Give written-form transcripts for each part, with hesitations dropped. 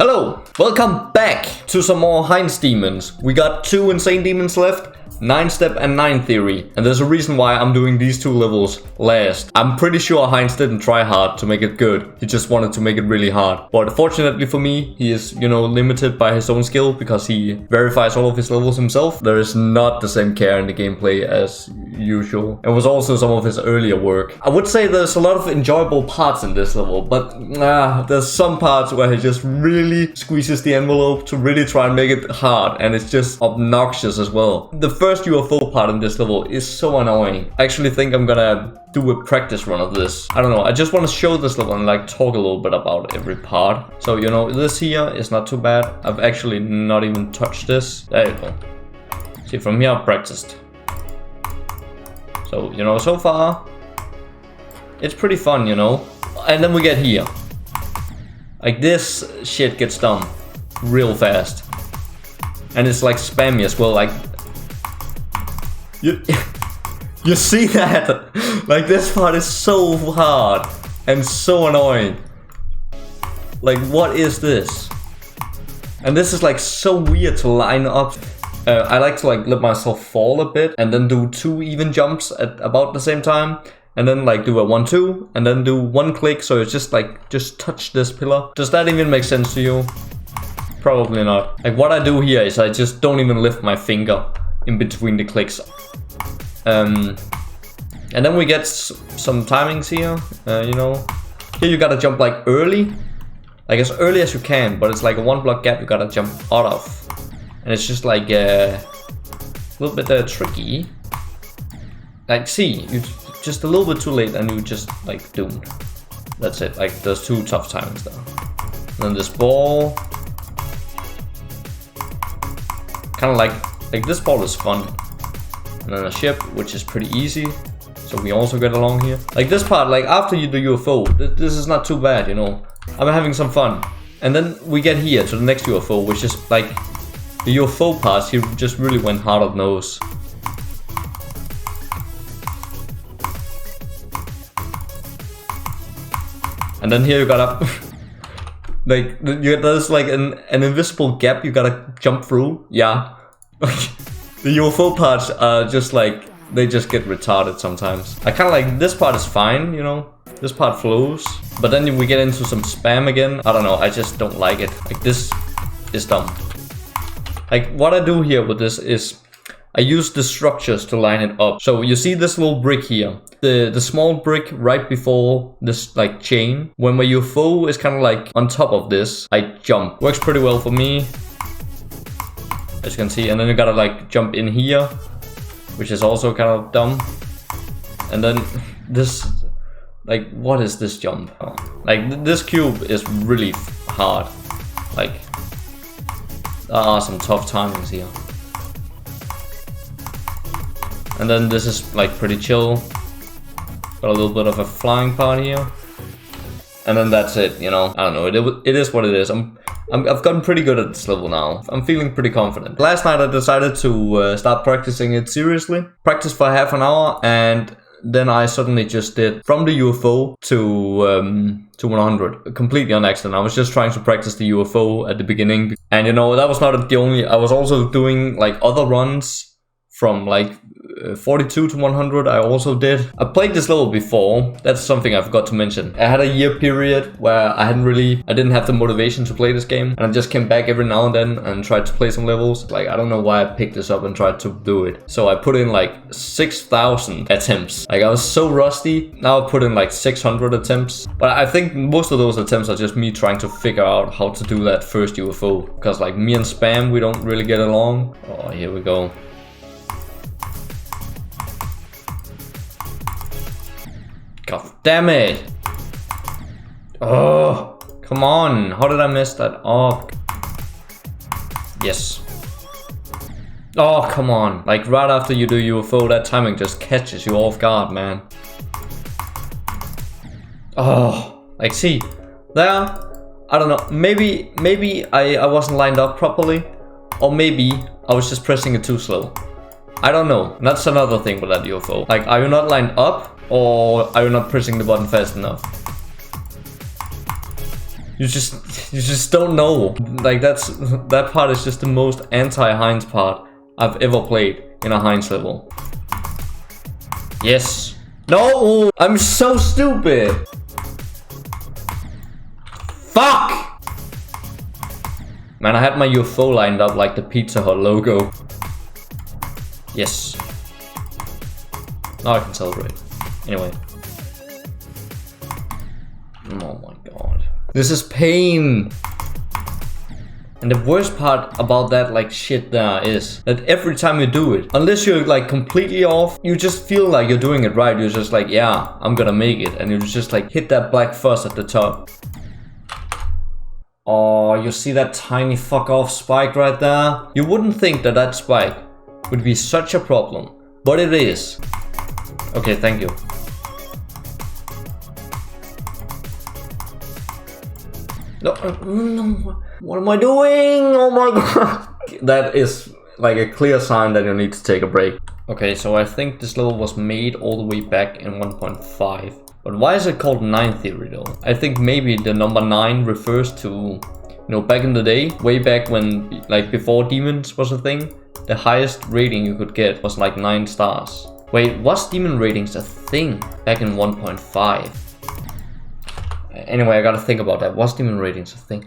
Hello, welcome back to some more Hinds demons. We got 2 insane demons left, 9-step and 9Theory. And there's a reason why I'm doing these 2 levels last. I'm pretty sure Hinds didn't try hard to make it good. He just wanted to make it really hard. But fortunately for me, he is, limited by his own skill because he verifies all of his levels himself. There is not the same care in the gameplay as usual. It was also some of his earlier work. I would say there's a lot of enjoyable parts in this level, but there's some parts where he just really squeezes the envelope to really try and make it hard, and it's just obnoxious as well. The first UFO part in this level is so annoying. I actually think I'm gonna do a practice run of this. I don't know, I just want to show this level and talk a little bit about every part. So this here is not too bad. I've actually not even touched this. There you go. See, from here I've practiced. So so far it's pretty fun, and then we get here. This shit gets done real fast, and it's spammy as well. You see that? This part is so hard and so annoying. What is this? And this is so weird to line up. I like to let myself fall a bit and then do 2 even jumps at about the same time, and then do a 1-2 and then do 1 click, so it's just touch this pillar. Does that even make sense to you? Probably not. What I do here is I just don't even lift my finger in between the clicks. And then we get some timings here. Here you gotta jump early, as early as you can, but it's a 1 block gap you gotta jump out of. And it's just a little bit tricky. See, you just a little bit too late and you just doomed. That's it. There's 2 tough timings there. And then this ball, kind of this ball is fun. And then a ship, which is pretty easy, so we also get along here. This part, after you do UFO, this is not too bad, I'm having some fun. And then we get here to the next UFO, which is the UFO parts. He just really went hard on those. And then here you gotta there's an invisible gap you gotta jump through. Yeah. The UFO parts are just they just get retarded sometimes. I kinda this part is fine, this part flows. But then we get into some spam again. I don't know, I just don't like it. This is dumb. What I do here with this is I use the structures to line it up. So you see this little brick here, the small brick right before this chain. When my UFO is kind of on top of this, I jump. Works pretty well for me, as you can see. And then you gotta jump in here, which is also kind of dumb. And then this, what is this jump? This cube is really hard. There are some tough timings here. And then this is pretty chill. Got a little bit of a flying part here. And then that's it, I don't know, it is what it is. I've gotten pretty good at this level now. I'm feeling pretty confident. Last night I decided to start practicing it seriously. Practiced for half an hour, and then I suddenly just did from the UFO to 100, completely on accident. I was just trying to practice the UFO at the beginning, and that was not the only. I was also doing other runs from 42 to 100. I also did. I played this level before. That's something I forgot to mention. I had a year period where I didn't have the motivation to play this game, and I just came back every now and then and tried to play some levels. I don't know why I picked this up and tried to do it. So I put in 6,000 attempts. I was so rusty. Now I put in 600 attempts. But I think most of those attempts are just me trying to figure out how to do that first UFO. Because me and Spam, we don't really get along. Oh, here we go. God damn it! Oh, come on! How did I mess that up? Yes. Oh, come on! Right after you do UFO, that timing just catches you off guard, man. Oh, see, there. I don't know. Maybe I wasn't lined up properly, or maybe I was just pressing it too slow. I don't know. That's another thing with that UFO. Are you not lined up? Or are you not pressing the button fast enough? You just don't know. Like that part is just the most anti-Hinds part I've ever played in a Hinds level. Yes. No! I'm so stupid! Fuck! Man, I had my UFO lined up like the Pizza Hut logo. Yes. Now I can celebrate. Anyway. Oh my god. This is pain! And the worst part about that like shit there is that every time you do it, unless you're like completely off, you just feel like you're doing it right. You're just like, yeah, I'm gonna make it. And you just like hit that black fuzz at the top. Oh, you see that tiny fuck off spike right there? You wouldn't think that that spike would be such a problem, but it is. Okay, thank you. No, no. What am I doing? Oh my god. That is like a clear sign that you need to take a break. Okay, so I think this level was made all the way back in 1.5. But why is it called 9Theory though? I think maybe the number 9 refers to, you know, back in the day, way back when, like before demons was a thing, the highest rating you could get was like 9 stars. Wait, was demon ratings a thing back in 1.5? Anyway, I gotta think about that. Was demon ratings a thing?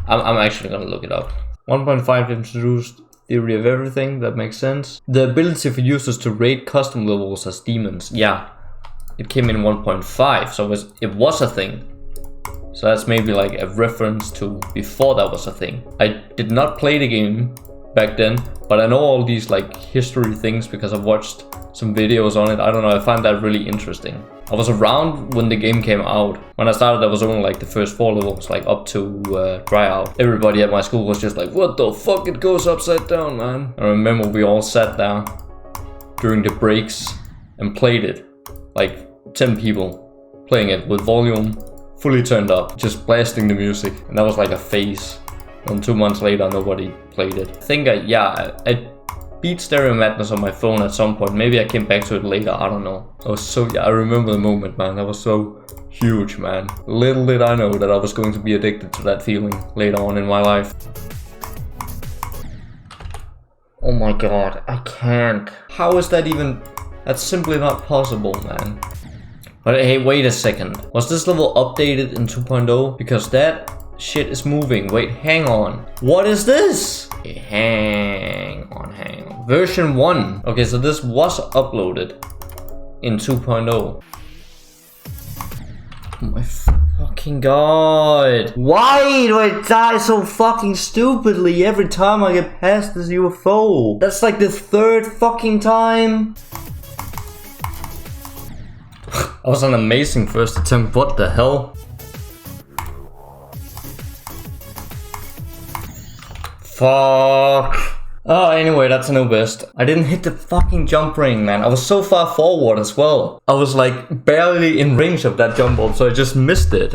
I'm actually gonna look it up. 1.5 introduced theory of everything. That makes sense. The ability for users to rate custom levels as demons. Yeah, it came in 1.5, so it was a thing. So that's maybe like a reference to before that was a thing. I did not play the game back then, but I know all these like history things because I've watched some videos on it. I don't know, I find that really interesting. I was around when the game came out. When I started, I was only like the first 4 levels, like up to tryout. Everybody at my school was just like, what the fuck, it goes upside down, man. I remember we all sat there during the breaks and played it. Like 10 people playing it with volume fully turned up, just blasting the music. And that was like a phase. And 2 months later, nobody played it. I think I beat Stereo Madness on my phone at some point. Maybe I came back to it later, I don't know. I remember the moment, man. That was so huge, man. Little did I know that I was going to be addicted to that feeling later on in my life. Oh my god, I can't. How is that even... That's simply not possible, man. But hey, wait a second. Was this level updated in 2.0? Because that shit is moving. Wait, hang on. What is this? Okay, hang on. Version 1. Okay, so this was uploaded in 2.0. Oh my fucking god. Why do I die so fucking stupidly every time I get past this UFO? That's like the 3rd fucking time. That was an amazing first attempt. What the hell? Fuck. Oh, anyway, that's a new best. I didn't hit the fucking jump ring, man. I was so far forward as well. I was like barely in range of that jump ball, so I just missed it.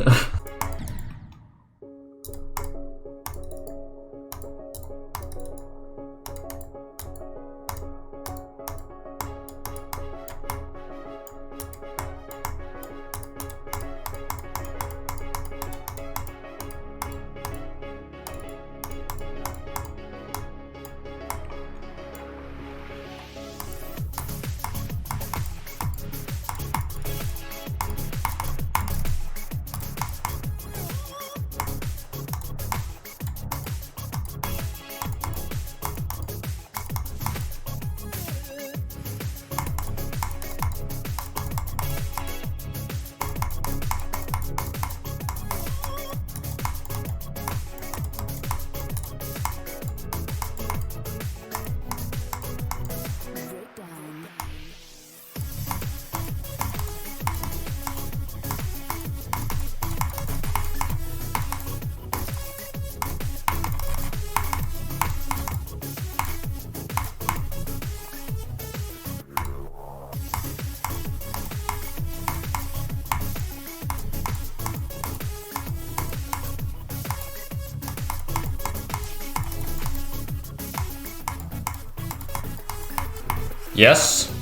Yes.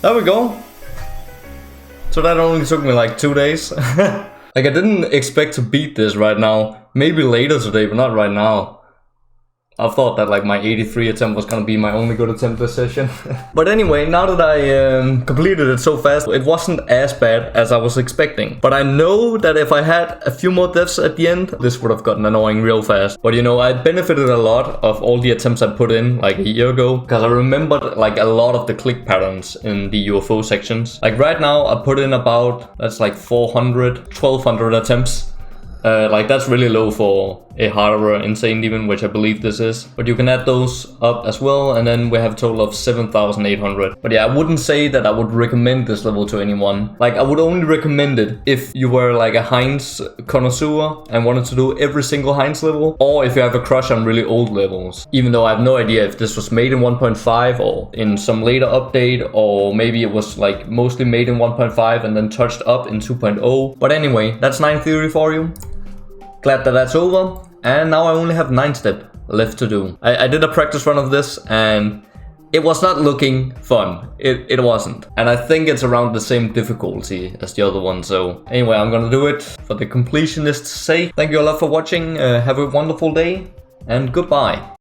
There we go. So that only took me like 2 days. Like, I didn't expect to beat this right now. Maybe later today, but not right now. I thought that like my 83 attempt was gonna be my only good attempt this session. But anyway, now that I completed it so fast, it wasn't as bad as I was expecting. But I know that if I had a few more deaths at the end, this would have gotten annoying real fast. But you know, I benefited a lot of all the attempts I put in like a year ago, because I remembered like a lot of the click patterns in the UFO sections. Like right now, I put in about, that's like 400, 1200 attempts. Like that's really low for a hardware insane demon, which I believe this is. But you can add those up as well, and then we have a total of 7,800. But yeah, I wouldn't say that I would recommend this level to anyone. Like I would only recommend it if you were like a Hinds connoisseur and wanted to do every single Hinds level, or if you have a crush on really old levels. Even though I have no idea if this was made in 1.5 or in some later update, or maybe it was like mostly made in 1.5 and then touched up in 2.0. But anyway, that's 9Theory for you. Glad that that's over, and now I only have 9 step left to do. I did a practice run of this, and it was not looking fun. It wasn't. And I think it's around the same difficulty as the other one. So anyway, I'm gonna do it for the completionist's sake. Thank you a lot for watching. Have a wonderful day, and goodbye.